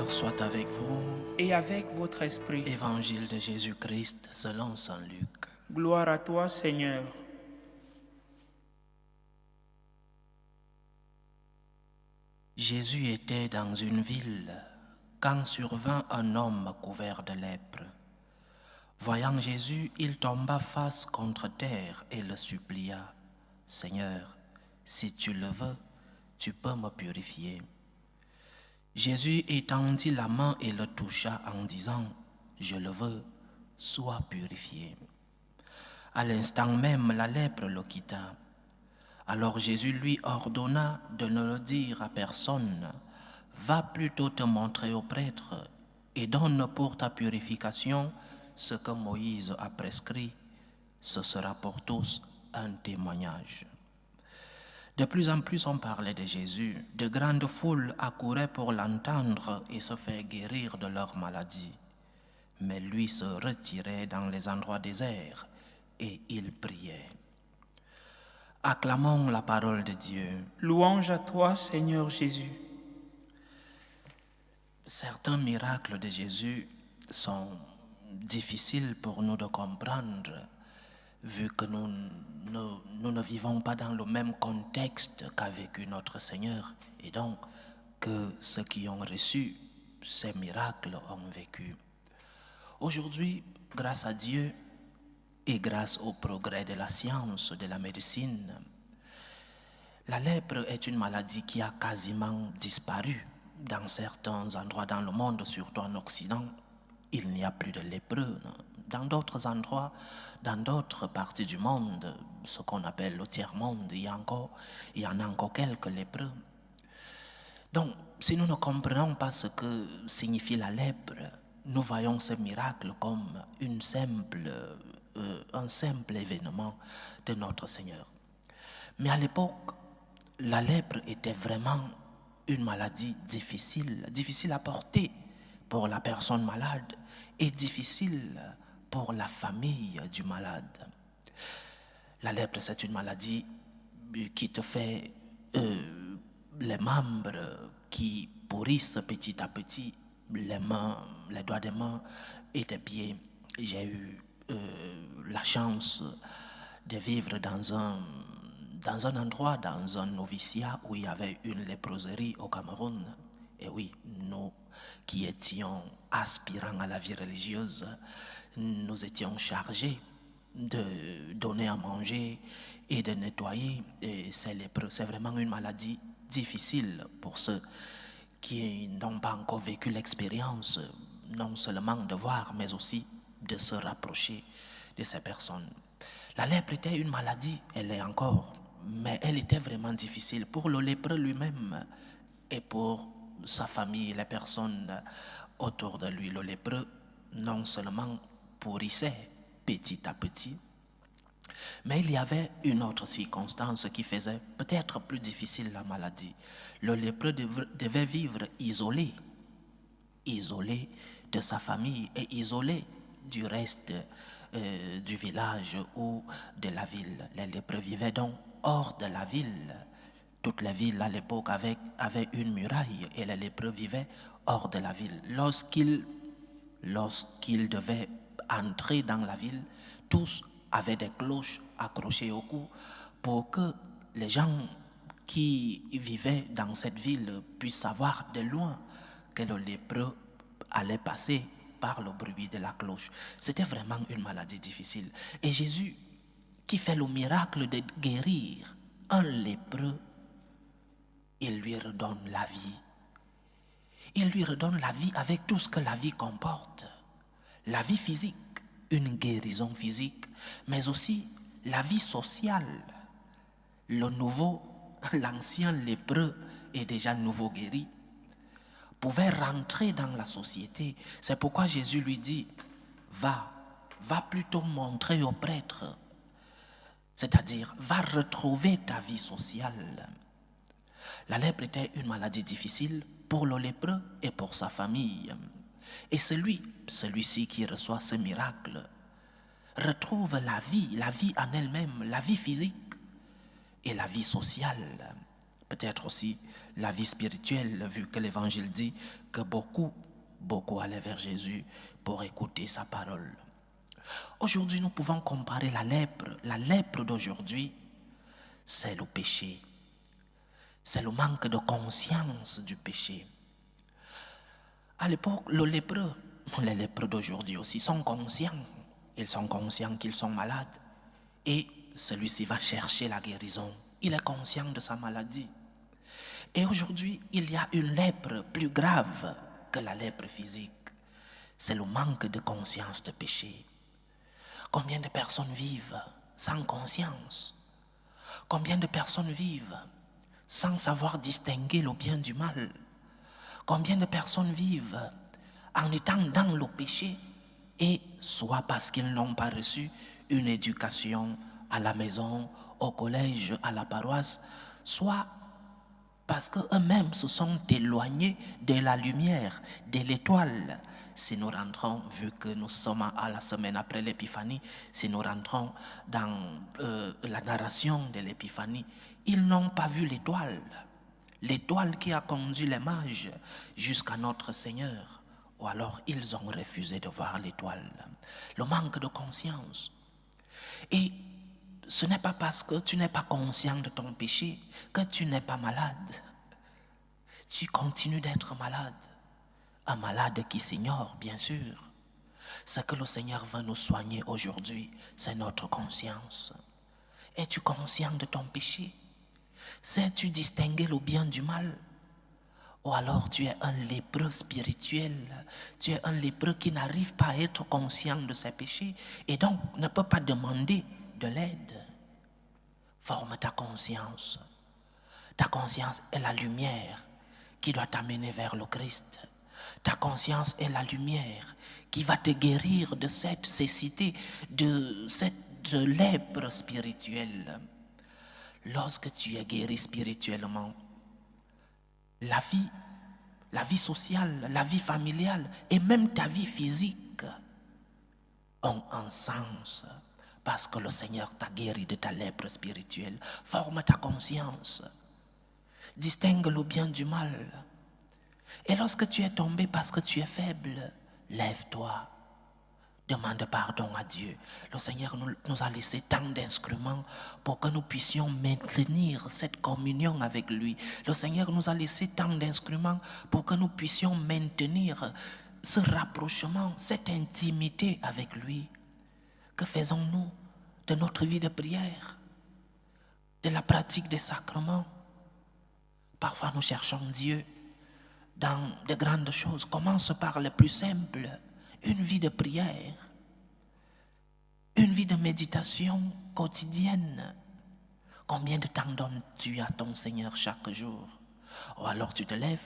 Seigneur soit avec vous. Et avec votre esprit. Évangile de Jésus-Christ selon saint Luc. Gloire à toi, Seigneur. Jésus était dans une ville quand survint un homme couvert de lèpre. Voyant Jésus, il tomba face contre terre et le supplia. « Seigneur, si tu le veux, tu peux me purifier. » Jésus étendit la main et le toucha en disant « Je le veux, sois purifié. » À l'instant même, la lèpre le quitta. Alors Jésus lui ordonna de ne le dire à personne. « Va plutôt te montrer au prêtre et donne pour ta purification ce que Moïse a prescrit. Ce sera pour tous un témoignage. » De plus en plus on parlait de Jésus. De grandes foules accouraient pour l'entendre et se faire guérir de leur maladie. Mais lui se retirait dans les endroits déserts et il priait. Acclamons la parole de Dieu. Louange à toi, Seigneur Jésus. Certains miracles de Jésus sont difficiles pour nous de comprendre, vu que nous ne vivons pas dans le même contexte qu'a vécu notre Seigneur, et donc que ceux qui ont reçu ces miracles ont vécu. Aujourd'hui, grâce à Dieu et grâce au progrès de la science, de la médecine, la lèpre est une maladie qui a quasiment disparu dans certains endroits dans le monde, surtout en Occident. Il n'y a plus de lépreux. Dans d'autres endroits, dans d'autres parties du monde, ce qu'on appelle le tiers-monde, il y en a encore quelques lépreux. Donc, si nous ne comprenons pas ce que signifie la lèpre, nous voyons ce miracle comme un simple événement de notre Seigneur. Mais à l'époque, la lèpre était vraiment une maladie difficile à porter pour la personne malade et difficile pour la famille du malade. La lèpre, c'est une maladie qui te fait les membres qui pourrissent petit à petit, les mains, les doigts des mains et des pieds. J'ai eu la chance de vivre dans un endroit, dans un noviciat où il y avait une léproserie au Cameroun. Et oui, nous qui étions aspirants à la vie religieuse, nous étions chargés de donner à manger et de nettoyer ces lépreux. C'est vraiment une maladie difficile pour ceux qui n'ont pas encore vécu l'expérience, non seulement de voir, mais aussi de se rapprocher de ces personnes. La lèpre était une maladie, elle est encore, mais elle était vraiment difficile pour le lépreux lui-même et pour sa famille, les personnes autour de lui. Le lépreux non seulement pourrissait petit à petit, mais il y avait une autre circonstance qui faisait peut-être plus difficile la maladie. Le lépreux devait vivre isolé de sa famille et isolé du reste du village ou de la ville. Les lépreux vivaient donc hors de la ville. Toute la ville à l'époque avait une muraille et les lépreux vivaient hors de la ville. Lorsqu'ils devaient entrer dans la ville, tous avaient des cloches accrochées au cou pour que les gens qui vivaient dans cette ville puissent savoir de loin que le lépreux allait passer par le bruit de la cloche. C'était vraiment une maladie difficile. Et Jésus, qui fait le miracle de guérir un lépreux, il lui redonne la vie. Il lui redonne la vie avec tout ce que la vie comporte. La vie physique, une guérison physique, mais aussi la vie sociale. L'ancien lépreux est déjà nouveau guéri, pouvait rentrer dans la société. C'est pourquoi Jésus lui dit, va plutôt montrer au prêtre, c'est-à-dire va retrouver ta vie sociale. La lèpre était une maladie difficile pour le lépreux et pour sa famille. Et celui-ci qui reçoit ce miracle retrouve la vie en elle-même, la vie physique et la vie sociale. Peut-être aussi la vie spirituelle, vu que l'Évangile dit que beaucoup allaient vers Jésus pour écouter sa parole. Aujourd'hui, nous pouvons comparer la lèpre. La lèpre d'aujourd'hui, c'est le péché. C'est le manque de conscience du péché. À l'époque, les lépreux d'aujourd'hui aussi sont conscients. Ils sont conscients qu'ils sont malades. Et celui-ci va chercher la guérison. Il est conscient de sa maladie. Et aujourd'hui, il y a une lèpre plus grave que la lèpre physique. C'est le manque de conscience de péché. Combien de personnes vivent sans conscience? Combien de personnes vivent sans savoir distinguer le bien du mal? Combien de personnes vivent en étant dans le péché et soit parce qu'ils n'ont pas reçu une éducation à la maison, au collège, à la paroisse, soit parce qu'eux-mêmes se sont éloignés de la lumière, de l'étoile. Si nous rentrons, vu que nous sommes à la semaine après l'Épiphanie, si nous rentrons dans la narration de l'Épiphanie, ils n'ont pas vu l'étoile. L'étoile qui a conduit les mages jusqu'à notre Seigneur. Ou alors ils ont refusé de voir l'étoile. Le manque de conscience. Et ce n'est pas parce que tu n'es pas conscient de ton péché que tu n'es pas malade. Tu continues d'être malade. Un malade qui s'ignore, bien sûr. Ce que le Seigneur veut nous soigner aujourd'hui, c'est notre conscience. Es-tu conscient de ton péché? Sais-tu distinguer le bien du mal? Ou alors tu es un lépreux spirituel, tu es un lépreux qui n'arrive pas à être conscient de ses péchés et donc ne peut pas demander de l'aide. Forme ta conscience. Ta conscience est la lumière qui doit t'amener vers le Christ. Ta conscience est la lumière qui va te guérir de cette cécité, de cette lèpre spirituelle. Lorsque tu es guéri spirituellement, la vie sociale, la vie familiale et même ta vie physique ont un sens parce que le Seigneur t'a guéri de ta lèpre spirituelle. Forme ta conscience. Distingue le bien du mal. Et lorsque tu es tombé parce que tu es faible, lève-toi. Demande pardon à Dieu. Le Seigneur nous a laissé tant d'instruments pour que nous puissions maintenir cette communion avec lui. Le Seigneur nous a laissé tant d'instruments pour que nous puissions maintenir ce rapprochement, cette intimité avec lui. Que faisons-nous de notre vie de prière, de la pratique des sacrements? Parfois nous cherchons Dieu dans de grandes choses. Commence par le plus simple. Une vie de prière, une vie de méditation quotidienne. Combien de temps donnes-tu à ton Seigneur chaque jour? Ou alors tu te lèves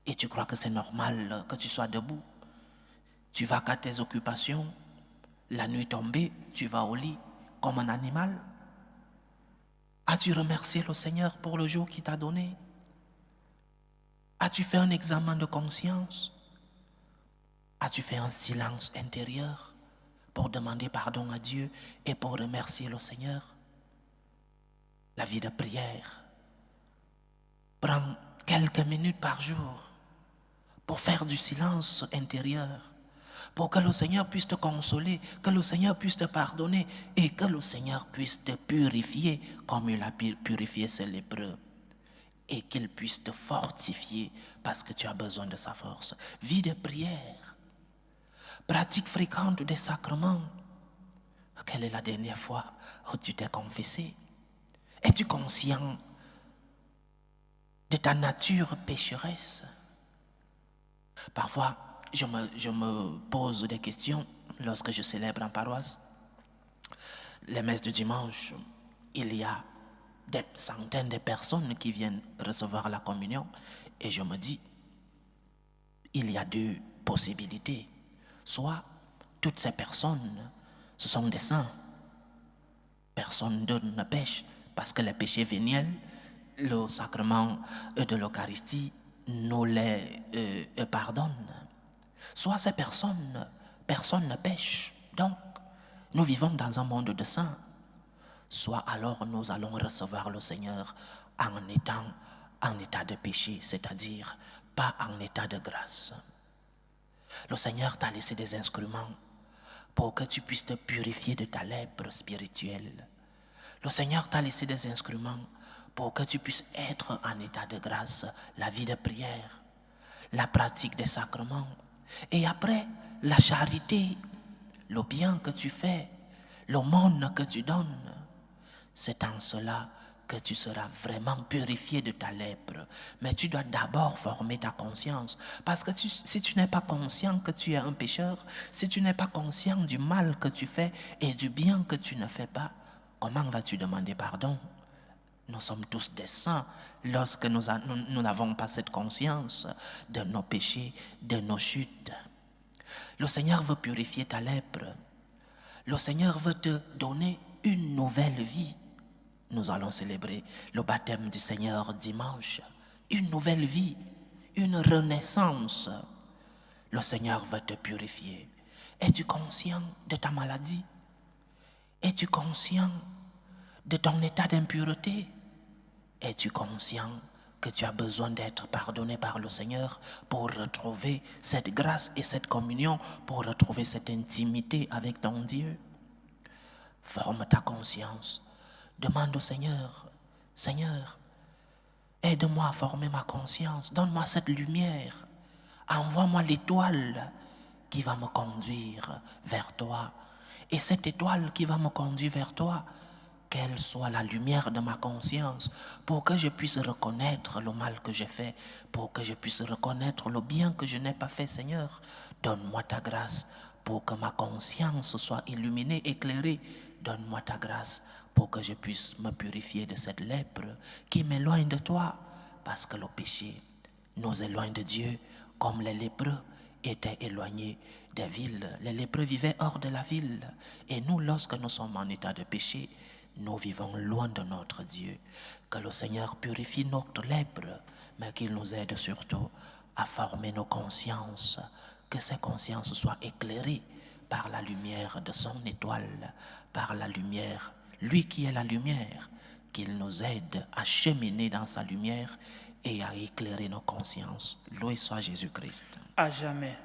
et tu crois que c'est normal que tu sois debout. Tu vas qu'à tes occupations, la nuit tombée, tu vas au lit comme un animal. As-tu remercié le Seigneur pour le jour qu'il t'a donné? As-tu fait un examen de conscience? As-tu fait un silence intérieur pour demander pardon à Dieu et pour remercier le Seigneur? La vie de prière. Prends quelques minutes par jour pour faire du silence intérieur, pour que le Seigneur puisse te consoler, que le Seigneur puisse te pardonner et que le Seigneur puisse te purifier comme il a purifié ses lépreux. Et qu'il puisse te fortifier parce que tu as besoin de sa force. Vie de prière. Pratique fréquente des sacrements. Quelle est la dernière fois où tu t'es confessé? Es-tu conscient de ta nature pécheresse? Parfois, je me pose des questions lorsque je célèbre en paroisse. Les messes du dimanche, il y a des centaines de personnes qui viennent recevoir la communion et je me dis, il y a deux possibilités. Soit toutes ces personnes, ce sont des saints. Personne ne pêche parce que les péchés véniels, le sacrement de l'Eucharistie nous les pardonne. Soit ces personnes, personne ne pêche. Donc, nous vivons dans un monde de saints. Soit alors nous allons recevoir le Seigneur en étant en état de péché, c'est-à-dire pas en état de grâce. Le Seigneur t'a laissé des instruments pour que tu puisses te purifier de ta lèpre spirituelle. Le Seigneur t'a laissé des instruments pour que tu puisses être en état de grâce, la vie de prière, la pratique des sacrements, et après la charité, le bien que tu fais, l'aumône que tu donnes. C'est en cela que tu seras vraiment purifié de ta lèpre. Mais tu dois d'abord former ta conscience. Parce que si tu n'es pas conscient que tu es un pécheur, si tu n'es pas conscient du mal que tu fais et du bien que tu ne fais pas, comment vas-tu demander pardon? Nous sommes tous des saints lorsque nous n'avons pas cette conscience de nos péchés, de nos chutes. Le Seigneur veut purifier ta lèpre. Le Seigneur veut te donner une nouvelle vie. Nous allons célébrer le baptême du Seigneur dimanche. Une nouvelle vie, une renaissance. Le Seigneur veut te purifier. Es-tu conscient de ta maladie? Es-tu conscient de ton état d'impureté? Es-tu conscient que tu as besoin d'être pardonné par le Seigneur pour retrouver cette grâce et cette communion, pour retrouver cette intimité avec ton Dieu? Forme ta conscience. Demande au Seigneur, Seigneur, aide-moi à former ma conscience, donne-moi cette lumière, envoie-moi l'étoile qui va me conduire vers toi. Et cette étoile qui va me conduire vers toi, qu'elle soit la lumière de ma conscience, pour que je puisse reconnaître le mal que j'ai fait, pour que je puisse reconnaître le bien que je n'ai pas fait, Seigneur. Donne-moi ta grâce pour que ma conscience soit illuminée, éclairée. Donne-moi ta grâce pour que je puisse me purifier de cette lèpre qui m'éloigne de toi, parce que le péché nous éloigne de Dieu, comme les lépreux étaient éloignés des villes. Les lépreux vivaient hors de la ville, et nous, lorsque nous sommes en état de péché, nous vivons loin de notre Dieu. Que le Seigneur purifie notre lèpre, mais qu'il nous aide surtout à former nos consciences, que ces consciences soient éclairées par la lumière de son étoile, par la lumière, lui qui est la lumière, qu'il nous aide à cheminer dans sa lumière et à éclairer nos consciences. Loué soit Jésus-Christ. À jamais.